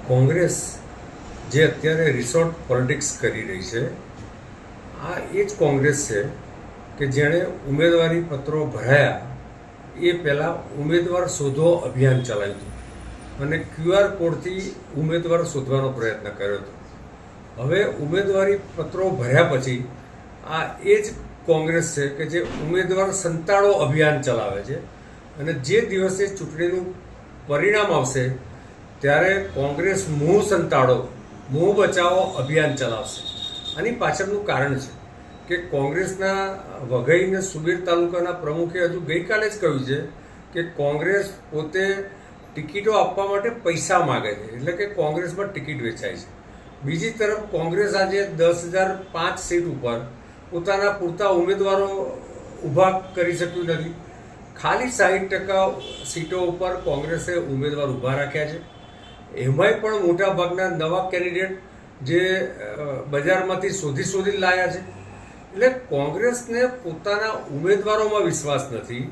કોંગ્રેસ જે અત્યારે resort politics કરી રહી છે, આ એ જ કોંગ્રેસ છે કે જેણે ઉમેદવારી પત્રો ભરાયા એ પહેલાં ઉમેદવાર શોધો અભિયાન ચલાવ્યું હતું અને QR કોડથી ઉમેદવાર શોધવાનો પ્રયત્ન કર્યો હતો. હવે ઉમેદવારી પત્રો ભર્યા પછી આ એ જ કોંગ્રેસ છે કે જે ઉમેદવાર સંતાડો અભિયાન ચલાવે છે અને જે દિવસે ચૂંટણીનું પરિણામ આવશે ત્યારે કોંગ્રેસ મુંહ સંતાડો, મુંહ બચાવો અભિયાન ચલાવશે. આની પાછળનું કારણ છે કે કોંગ્રેસના વઘઈ અને સુબીર તાલુકાના પ્રમુખે હજુ ગઈકાલે જ કહ્યું છે કે કોંગ્રેસ પોતે ટિકિટો આપવા માટે પૈસા માગે છે, એટલે કે કોંગ્રેસમાં ટિકિટ વેચાય છે. બીજી તરફ કોંગ્રેસ આજે 10,005 સીટ ઉપર પોતાના પૂરતા ઉમેદવારો ઊભા કરી શક્યું નથી. ખાલી 60% સીટો ઉપર કોંગ્રેસે ઉમેદવાર ઊભા રાખ્યા છે. એમાંય પણ મોટાભાગના નવા કેન્ડિડેટ જે બજારમાંથી શોધી લાયા છે. એટલે કોંગ્રેસને પોતાના ઉમેદવારોમાં વિશ્વાસ નથી.